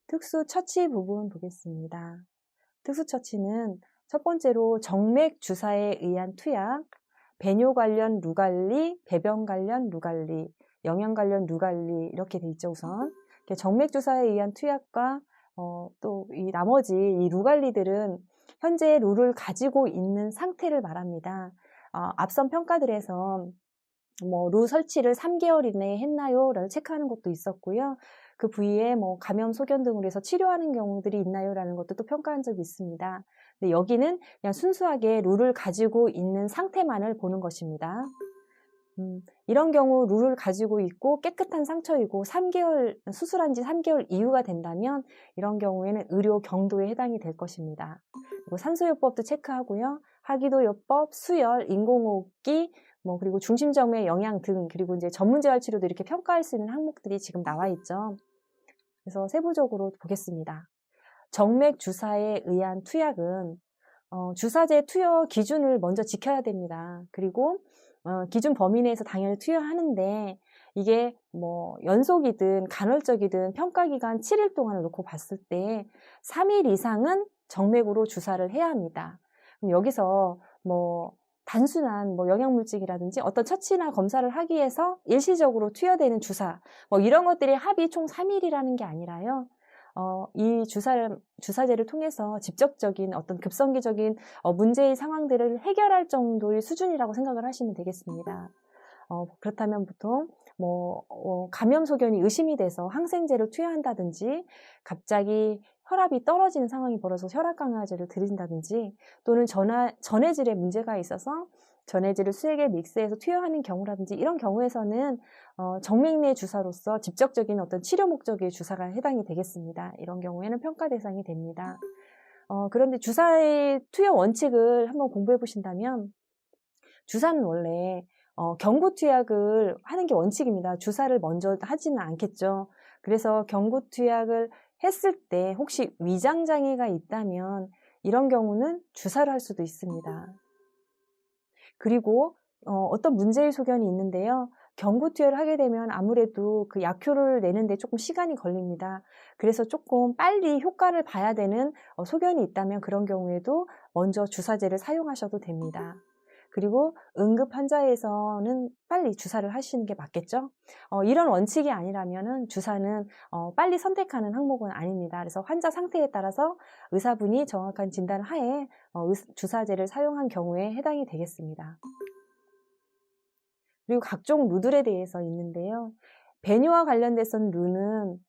특수처치 부분 보겠습니다. 특수처치는 첫 번째로 정맥 주사에 의한 투약, 배뇨 관련 루갈리, 배변 관련 루갈리, 영양 관련 루갈리 이렇게 돼 있죠. 우선 정맥 주사에 의한 투약과 또 이 나머지 이 루갈리들은 현재 루를 가지고 있는 상태를 말합니다. 앞선 평가들에서 루 설치를 3개월 이내에 했나요? 라고 체크하는 것도 있었고요. 그 부위에 감염, 소견 등으로 해서 치료하는 경우들이 있나요? 라는 것도 또 평가한 적이 있습니다. 근데 여기는 그냥 순수하게 루를 가지고 있는 상태만을 보는 것입니다. 이런 경우 루를 가지고 있고 깨끗한 상처이고 수술한 지 3개월 이후가 된다면 이런 경우에는 의료 경도에 해당이 될 것입니다. 그리고 산소요법도 체크하고요. 하기도요법, 수혈, 인공호흡기, 그리고 중심정맥 영양 등, 그리고 이제 전문재활치료도 이렇게 평가할 수 있는 항목들이 지금 나와 있죠. 그래서 세부적으로 보겠습니다. 정맥 주사에 의한 투약은 주사제 투여 기준을 먼저 지켜야 됩니다. 그리고 기준 범위 내에서 당연히 투여하는데 이게 연속이든 간헐적이든 평가기간 7일 동안을 놓고 봤을 때 3일 이상은 정맥으로 주사를 해야 합니다. 그럼 여기서 단순한 영양물질이라든지 어떤 처치나 검사를 하기 위해서 일시적으로 투여되는 주사 이런 것들이 합이 총 3일이라는 게 아니라요. 이 주사제를 통해서 직접적인 어떤 급성기적인 문제의 상황들을 해결할 정도의 수준이라고 생각을 하시면 되겠습니다. 그렇다면 보통 감염 소견이 의심이 돼서 항생제를 투여한다든지 갑자기 혈압이 떨어지는 상황이 벌어서 혈압 강화제를 드린다든지 또는 전해질에 문제가 있어서 전해질을 수액에 믹스해서 투여하는 경우라든지 이런 경우에서는 정맥 내 주사로서 직접적인 어떤 치료 목적의 주사가 해당이 되겠습니다. 이런 경우에는 평가 대상이 됩니다. 그런데 주사의 투여 원칙을 한번 공부해 보신다면 주사는 원래 경구 투약을 하는 게 원칙입니다. 주사를 먼저 하지는 않겠죠. 그래서 경구 투약을 했을 때 혹시 위장 장애가 있다면 이런 경우는 주사를 할 수도 있습니다. 그리고 어떤 문제의 소견이 있는데요. 경구 투여를 하게 되면 아무래도 그 약효를 내는데 조금 시간이 걸립니다. 그래서 조금 빨리 효과를 봐야 되는 소견이 있다면 그런 경우에도 먼저 주사제를 사용하셔도 됩니다. 그리고 응급 환자에서는 빨리 주사를 하시는 게 맞겠죠? 이런 원칙이 아니라면은 주사는 빨리 선택하는 항목은 아닙니다. 그래서 환자 상태에 따라서 의사분이 정확한 진단 하에 주사제를 사용한 경우에 해당이 되겠습니다. 그리고 각종 루들에 대해서 있는데요. 배뇨와 관련돼서는 루는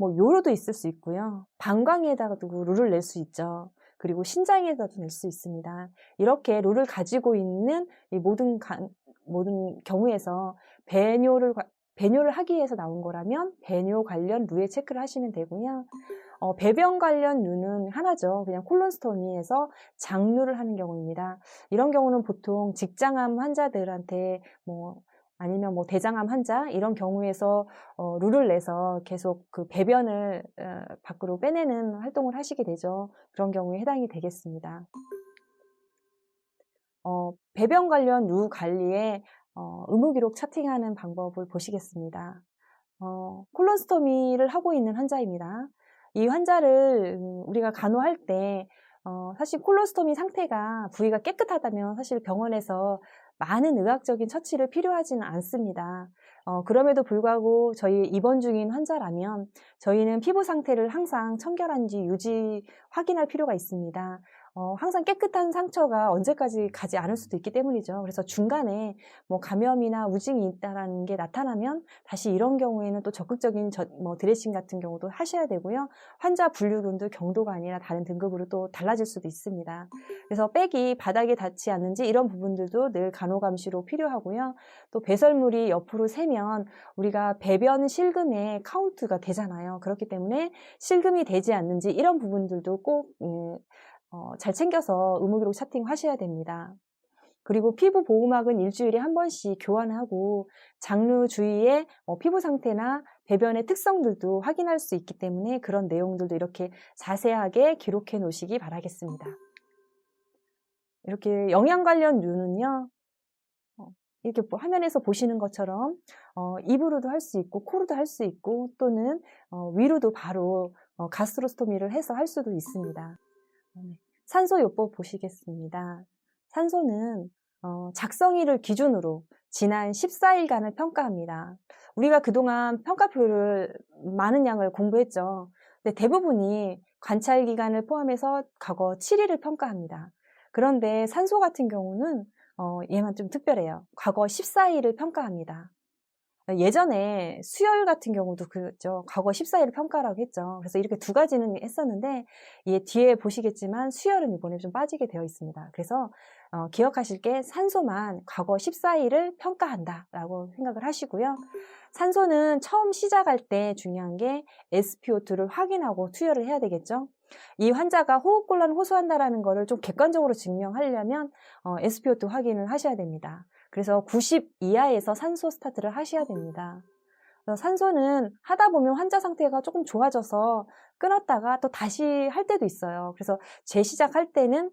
요로도 있을 수 있고요. 방광에다가도 루를 낼 수 있죠. 그리고 신장에다도 낼 수 있습니다. 이렇게 루를 가지고 있는 이 모든 경우에서 배뇨를 하기 위해서 나온 거라면 배뇨 관련 루에 체크를 하시면 되고요. 배변 관련 루는 하나죠. 그냥 콜론스토미에서 장루를 하는 경우입니다. 이런 경우는 보통 직장암 환자들한테 아니면 대장암 환자 이런 경우에서 루를 내서 계속 그 배변을 밖으로 빼내는 활동을 하시게 되죠. 그런 경우에 해당이 되겠습니다. 배변 관련 루 관리에 의무기록 차팅하는 방법을 보시겠습니다. 콜론스토미를 하고 있는 환자입니다. 이 환자를 우리가 간호할 때 사실 콜론스토미 상태가 부위가 깨끗하다면 사실 병원에서 많은 의학적인 처치를 필요하지는 않습니다. 그럼에도 불구하고 저희 입원 중인 환자라면 저희는 피부 상태를 항상 청결한지 유지 확인할 필요가 있습니다. 항상 깨끗한 상처가 언제까지 가지 않을 수도 있기 때문이죠. 그래서 중간에 감염이나 우징이 있다는 게 나타나면 다시 이런 경우에는 또 적극적인 드레싱 같은 경우도 하셔야 되고요. 환자 분류군도 경도가 아니라 다른 등급으로 또 달라질 수도 있습니다. 그래서 백이 바닥에 닿지 않는지 이런 부분들도 늘 간호감시로 필요하고요. 또 배설물이 옆으로 새면 우리가 배변 실금의 카운트가 되잖아요. 그렇기 때문에 실금이 되지 않는지 이런 부분들도 꼭 잘 챙겨서 의무기록 차팅하셔야 됩니다. 그리고 피부 보호막은 일주일에 한 번씩 교환하고 장루 주위에 피부 상태나 배변의 특성들도 확인할 수 있기 때문에 그런 내용들도 이렇게 자세하게 기록해 놓으시기 바라겠습니다. 이렇게 영양 관련 류는요. 이렇게 화면에서 보시는 것처럼 입으로도 할 수 있고 코로도 할 수 있고 또는 위로도 바로 가스트로스토미를 해서 할 수도 있습니다. 산소요법 보시겠습니다. 산소는 작성일을 기준으로 지난 14일간을 평가합니다. 우리가 그동안 평가표를 많은 양을 공부했죠. 근데 대부분이 관찰 기간을 포함해서 과거 7일을 평가합니다. 그런데 산소 같은 경우는 얘만 좀 특별해요. 과거 14일을 평가합니다. 예전에 수열 같은 경우도 그랬죠. 과거 14일을 평가라고 했죠. 그래서 이렇게 두 가지는 했었는데 뒤에 보시겠지만 수열은 이번에 좀 빠지게 되어 있습니다. 그래서 기억하실 게 산소만 과거 14일을 평가한다라고 생각을 하시고요. 산소는 처음 시작할 때 중요한 게 SpO2를 확인하고 투여를 해야 되겠죠. 이 환자가 호흡곤란을 호소한다라는 것을 좀 객관적으로 증명하려면 SpO2 확인을 하셔야 됩니다. 그래서 90 이하에서 산소 스타트를 하셔야 됩니다. 산소는 하다 보면 환자 상태가 조금 좋아져서 끊었다가 또 다시 할 때도 있어요. 그래서 재시작할 때는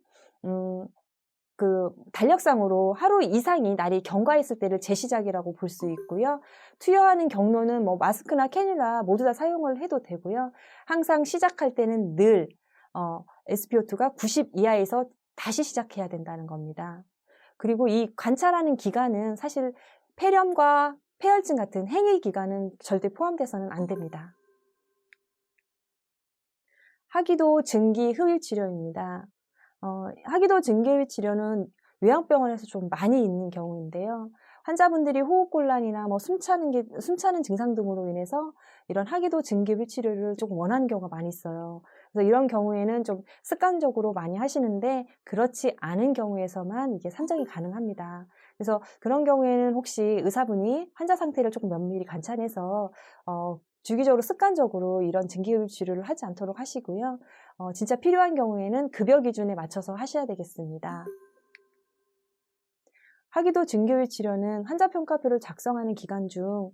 그 달력상으로 하루 이상이 날이 경과했을 때를 재시작이라고 볼 수 있고요. 투여하는 경로는 뭐 마스크나 캐뉼라 모두 다 사용을 해도 되고요. 항상 시작할 때는 늘 SpO2가 90 이하에서 다시 시작해야 된다는 겁니다. 그리고 이 관찰하는 기간은 사실 폐렴과 폐혈증 같은 행위 기간은 절대 포함돼서는 안 됩니다. 하기도 증기 흡입 치료입니다. 하기도 증기 흡입 치료는 요양병원에서 좀 많이 있는 경우인데요. 환자분들이 호흡곤란이나 숨차는 증상 등으로 인해서 이런 하기도 증기 흡입 치료를 조금 원하는 경우가 많이 있어요. 그래서 이런 경우에는 좀 습관적으로 많이 하시는데 그렇지 않은 경우에서만 이게 산정이 가능합니다. 그래서 그런 경우에는 혹시 의사분이 환자 상태를 조금 면밀히 관찰해서 주기적으로 습관적으로 이런 증기흡입 치료를 하지 않도록 하시고요. 진짜 필요한 경우에는 급여 기준에 맞춰서 하셔야 되겠습니다. 하기도 증기흡입 치료는 환자 평가표를 작성하는 기간 중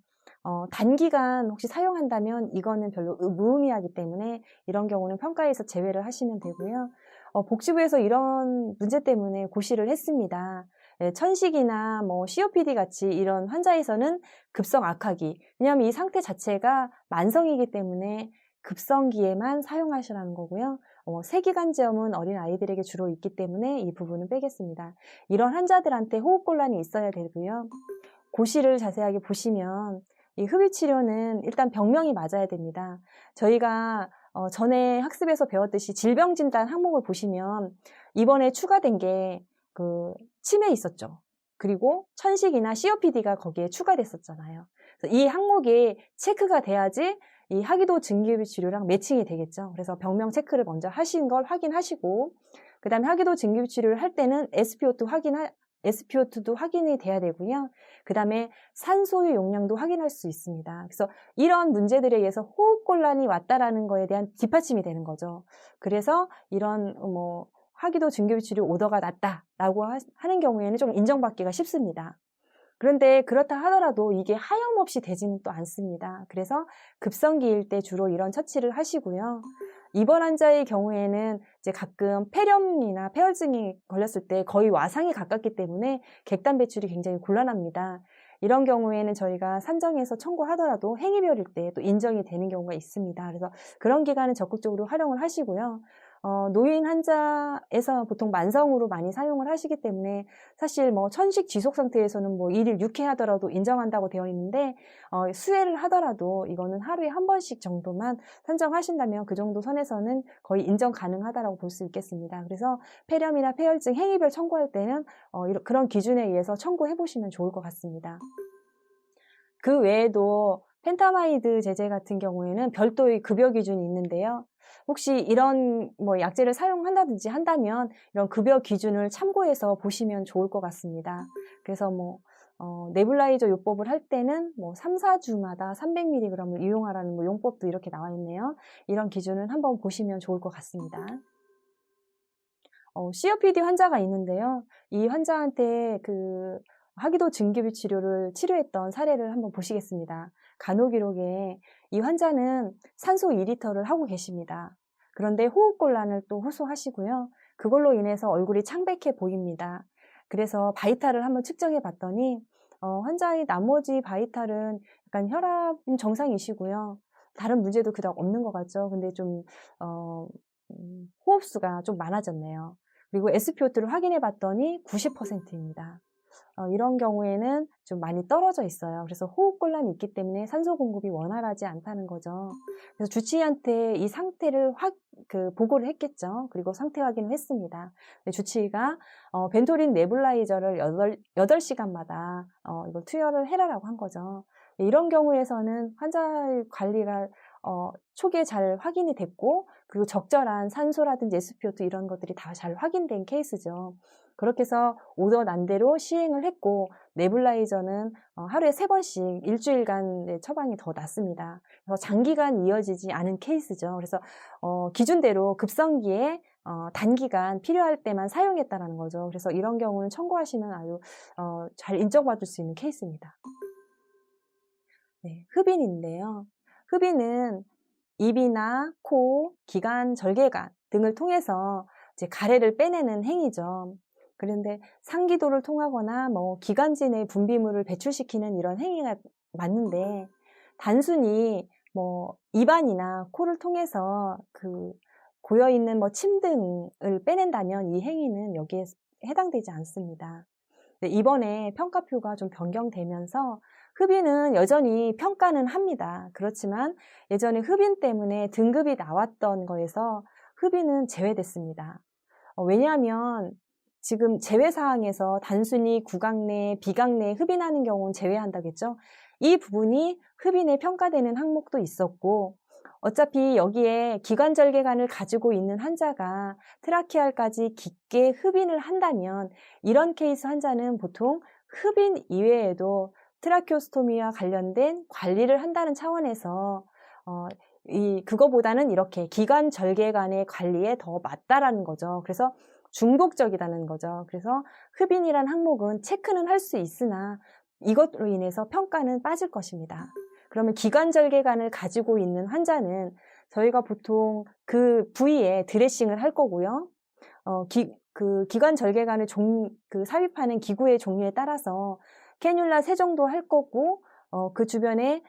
단기간 혹시 사용한다면 이거는 별로 무의미하기 때문에 이런 경우는 평가에서 제외를 하시면 되고요. 복지부에서 이런 문제 때문에 고시를 했습니다. 네, 천식이나 COPD 같이 이런 환자에서는 급성 악화기, 왜냐하면 이 상태 자체가 만성이기 때문에 급성기에만 사용하시라는 거고요. 세기관지염은 어린 아이들에게 주로 있기 때문에 이 부분은 빼겠습니다. 이런 환자들한테 호흡곤란이 있어야 되고요. 고시를 자세하게 보시면 이 흡입치료는 일단 병명이 맞아야 됩니다. 저희가 전에 학습에서 배웠듯이 질병진단 항목을 보시면 이번에 추가된 게 그 치매 있었죠. 그리고 천식이나 COPD가 거기에 추가됐었잖아요. 그래서 이 항목이 체크가 돼야지 이 하기도 증기흡입 치료랑 매칭이 되겠죠. 그래서 병명 체크를 먼저 하신 걸 확인하시고 그 다음에 하기도 증기흡입 치료를 할 때는 SpO2도 확인이 돼야 되고요. 그 다음에 산소의 용량도 확인할 수 있습니다. 그래서 이런 문제들에 의해서 호흡곤란이 왔다라는 거에 대한 뒷받침이 되는 거죠. 그래서 이런 하기도 증기흡입 치료 오더가 났다라고 하는 경우에는 좀 인정받기가 쉽습니다. 그런데 그렇다 하더라도 이게 하염없이 되지는 또 않습니다. 그래서 급성기일 때 주로 이런 처치를 하시고요. 입원 환자의 경우에는 이제 가끔 폐렴이나 폐혈증이 걸렸을 때 거의 와상에 가깝기 때문에 객단 배출이 굉장히 곤란합니다. 이런 경우에는 저희가 산정해서 청구하더라도 행위별일 때 또 인정이 되는 경우가 있습니다. 그래서 그런 기간은 적극적으로 활용을 하시고요. 노인 환자에서 보통 만성으로 많이 사용을 하시기 때문에 사실 천식 지속 상태에서는 1일 6회 하더라도 인정한다고 되어 있는데 수회를 하더라도 이거는 하루에 한 번씩 정도만 산정하신다면 그 정도 선에서는 거의 인정 가능하다고 볼 수 있겠습니다. 그래서 폐렴이나 폐혈증 행위별 청구할 때는 그런 기준에 의해서 청구해 보시면 좋을 것 같습니다. 그 외에도 펜타마이드 제제 같은 경우에는 별도의 급여 기준이 있는데요. 혹시 이런 약제를 사용한다든지 한다면 이런 급여 기준을 참고해서 보시면 좋을 것 같습니다. 그래서 네뷸라이저 요법을 할 때는 3, 4주마다 300mg을 이용하라는 용법도 이렇게 나와 있네요. 이런 기준은 한번 보시면 좋을 것 같습니다. COPD 환자가 있는데요. 이 환자한테 하기도 증기흡입 치료를 치료했던 사례를 한번 보시겠습니다. 간호 기록에 이 환자는 산소 2리터를 하고 계십니다. 그런데 호흡곤란을 또 호소하시고요. 그걸로 인해서 얼굴이 창백해 보입니다. 그래서 바이탈을 한번 측정해 봤더니 환자의 나머지 바이탈은 약간 혈압은 정상이시고요. 다른 문제도 그닥 없는 것 같죠. 근데 좀 호흡수가 좀 많아졌네요. 그리고 SpO2를 확인해 봤더니 90%입니다. 이런 경우에는 좀 많이 떨어져 있어요. 그래서 호흡곤란이 있기 때문에 산소 공급이 원활하지 않다는 거죠. 그래서 주치의한테 이 상태를 보고를 했겠죠. 그리고 상태 확인을 했습니다. 주치의가 벤토린 네뷸라이저를 8시간마다 이걸 투여를 해라라고 한 거죠. 이런 경우에서는 환자의 관리가 초기에 잘 확인이 됐고, 그리고 적절한 산소라든지 SpO2 이런 것들이 다 잘 확인된 케이스죠. 그렇게 해서 오더 난 대로 시행을 했고, 네뷸라이저는 하루에 3번씩 일주일간 처방이 더 낫습니다. 그래서 장기간 이어지지 않은 케이스죠. 그래서 기준대로 급성기에 단기간 필요할 때만 사용했다라는 거죠. 그래서 이런 경우는 청구하시면 아주 잘 인정받을 수 있는 케이스입니다. 네, 흡인인데요. 흡인은 입이나 코, 기관, 절개관 등을 통해서 이제 가래를 빼내는 행위죠. 그런데 상기도를 통하거나 기관지 내 분비물을 배출시키는 이런 행위가 맞는데, 단순히 입안이나 코를 통해서 고여있는 침 등을 빼낸다면 이 행위는 여기에 해당되지 않습니다. 이번에 평가표가 좀 변경되면서 흡인은 여전히 평가는 합니다. 그렇지만 예전에 흡인 때문에 등급이 나왔던 거에서 흡인은 제외됐습니다. 왜냐하면 지금 제외사항에서 단순히 구강 내, 비강 내에 흡인하는 경우는 제외한다겠죠. 이 부분이 흡인에 평가되는 항목도 있었고, 어차피 여기에 기관절개관을 가지고 있는 환자가 트라키알까지 깊게 흡인을 한다면 이런 케이스 환자는 보통 흡인 이외에도 트라키오스토미와 관련된 관리를 한다는 차원에서 그거보다는 이렇게 기관절개관의 관리에 더 맞다라는 거죠. 그래서 중복적이라는 거죠. 그래서 흡인이란 항목은 체크는 할 수 있으나 이것으로 인해서 평가는 빠질 것입니다. 그러면 기관절개관을 가지고 있는 환자는 저희가 보통 그 부위에 드레싱을 할 거고요. 기관절개관을 삽입하는 기구의 종류에 따라서 캐뉼라 세정도 할 거고, 그 주변에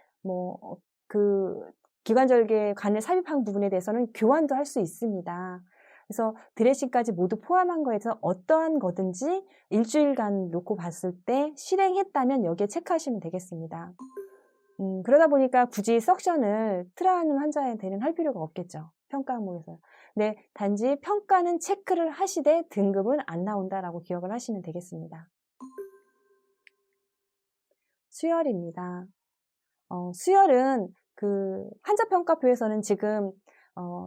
기관절개관을 삽입한 부분에 대해서는 교환도 할 수 있습니다. 그래서 드레싱까지 모두 포함한 거에서 어떠한 거든지 일주일간 놓고 봤을 때 실행했다면 여기에 체크하시면 되겠습니다. 그러다 보니까 굳이 석션을 트라하는 환자한테는 할 필요가 없겠죠. 평가 항목에서요. 네, 단지 평가는 체크를 하시되 등급은 안 나온다라고 기억을 하시면 되겠습니다. 수혈입니다. 수혈은 환자 평가표에서는 지금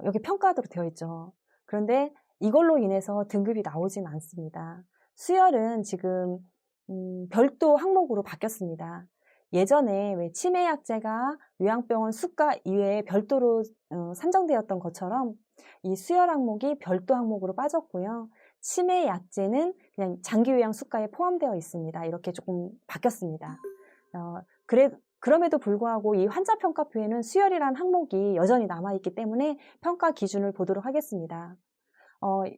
여기 평가도로 되어 있죠. 그런데 이걸로 인해서 등급이 나오진 않습니다. 수혈은 지금 별도 항목으로 바뀌었습니다. 예전에 왜 치매약제가 요양병원 수가 이외에 별도로 산정되었던 것처럼 이 수혈 항목이 별도 항목으로 빠졌고요. 치매약제는 그냥 장기요양 수가에 포함되어 있습니다. 이렇게 조금 바뀌었습니다. 그럼에도 불구하고 이 환자평가표에는 수혈이라는 항목이 여전히 남아있기 때문에 평가 기준을 보도록 하겠습니다.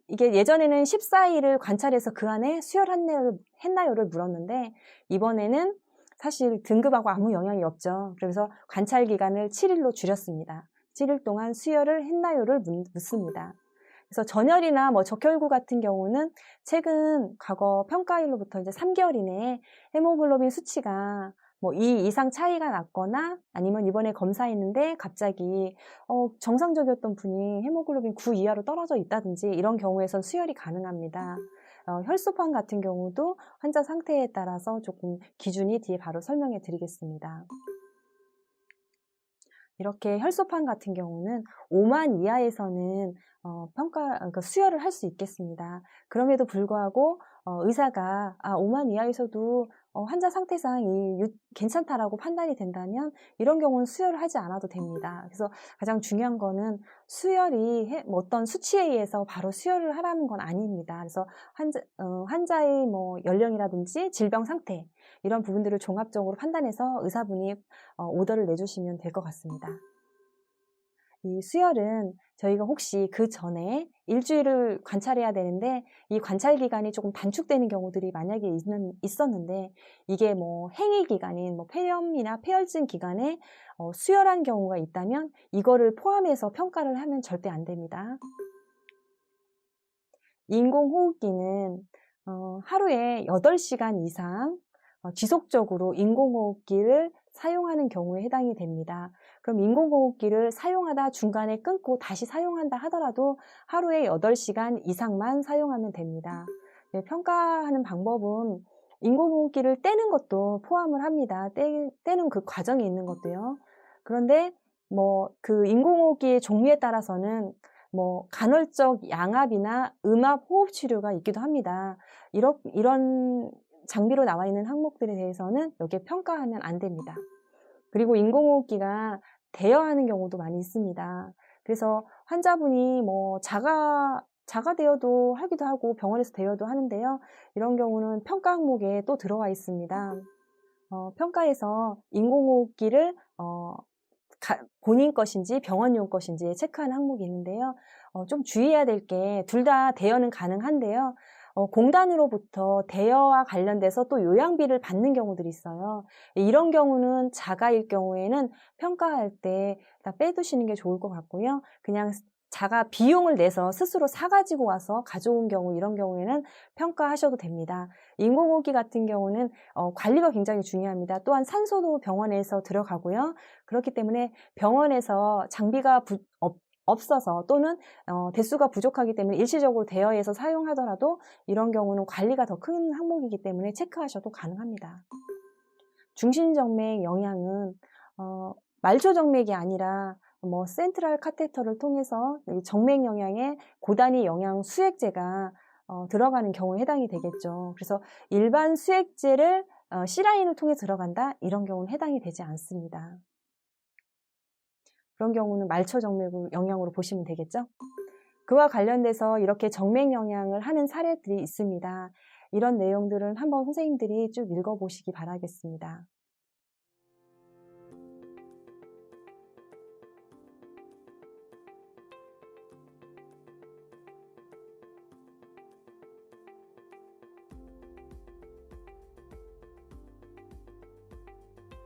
이게 예전에는 14일을 관찰해서 그 안에 수혈했나요를 물었는데, 이번에는 사실 등급하고 아무 영향이 없죠. 그래서 관찰 기간을 7일로 줄였습니다. 7일 동안 수혈을 했나요를 묻습니다. 그래서 전혈이나 적혈구 같은 경우는 최근 과거 평가일로부터 이제 3개월 이내에 헤모글로빈 수치가 2 이상 차이가 났거나 아니면 이번에 검사했는데 갑자기 정상적이었던 분이 헤모글로빈 9 이하로 떨어져 있다든지 이런 경우에선 수혈이 가능합니다. 혈소판 같은 경우도 환자 상태에 따라서 조금 기준이 뒤에 바로 설명해 드리겠습니다. 이렇게 혈소판 같은 경우는 5만 이하에서는 그러니까 수혈을 할 수 있겠습니다. 그럼에도 불구하고 의사가 5만 이하에서도 환자 상태상 괜찮다라고 판단이 된다면 이런 경우는 수혈을 하지 않아도 됩니다. 그래서 가장 중요한 거는 수혈이 어떤 수치에 의해서 바로 수혈을 하라는 건 아닙니다. 그래서 환자의 연령이라든지 질병 상태 이런 부분들을 종합적으로 판단해서 의사분이 오더를 내주시면 될 것 같습니다. 이 수혈은 저희가 혹시 그 전에 일주일을 관찰해야 되는데 이 관찰 기간이 조금 단축되는 경우들이 만약에 있었는데 이게 뭐 행위 기간인 뭐 폐렴이나 폐혈증 기간에 수혈한 경우가 있다면 이거를 포함해서 평가를 하면 절대 안 됩니다. 인공호흡기는 하루에 8시간 이상 지속적으로 인공호흡기를 사용하는 경우에 해당이 됩니다. 그럼 인공호흡기를 사용하다 중간에 끊고 다시 사용한다 하더라도 하루에 8시간 이상만 사용하면 됩니다. 네, 평가하는 방법은 인공호흡기를 떼는 것도 포함을 합니다. 떼는 그 과정이 있는 것도요. 그런데 뭐 그 인공호흡기의 종류에 따라서는 뭐 간헐적 양압이나 음압 호흡 치료가 있기도 합니다. 이런 장비로 나와 있는 항목들에 대해서는 여기에 평가하면 안 됩니다. 그리고 인공호흡기가 대여하는 경우도 많이 있습니다. 그래서 환자분이 뭐 자가 대여도 하기도 하고 병원에서 대여도 하는데요. 이런 경우는 평가 항목에 또 들어와 있습니다. 평가에서 인공호흡기를 본인 것인지 병원용 것인지 체크하는 항목이 있는데요. 좀 주의해야 될 게 둘 다 대여는 가능한데요. 공단으로부터 대여와 관련돼서 또 요양비를 받는 경우들이 있어요. 이런 경우는 자가일 경우에는 평가할 때 다 빼두시는 게 좋을 것 같고요. 그냥 자가 비용을 내서 스스로 사가지고 와서 가져온 경우 이런 경우에는 평가하셔도 됩니다. 인공호흡기 같은 경우는 관리가 굉장히 중요합니다. 또한 산소도 병원에서 들어가고요. 그렇기 때문에 병원에서 장비가 없어서 또는 대수가 부족하기 때문에 일시적으로 대여해서 사용하더라도 이런 경우는 관리가 더 큰 항목이기 때문에 체크하셔도 가능합니다. 중심정맥 영양은 말초정맥이 아니라 뭐 센트럴 카테터를 통해서 정맥 영양에 고단위 영양 수액제가 들어가는 경우에 해당이 되겠죠. 그래서 일반 수액제를 C라인을 통해 들어간다 이런 경우는 해당이 되지 않습니다. 그런 경우는 말초 정맥 영양으로 보시면 되겠죠. 그와 관련돼서 이렇게 정맥 영양을 하는 사례들이 있습니다. 이런 내용들은 한번 선생님들이 쭉 읽어보시기 바라겠습니다.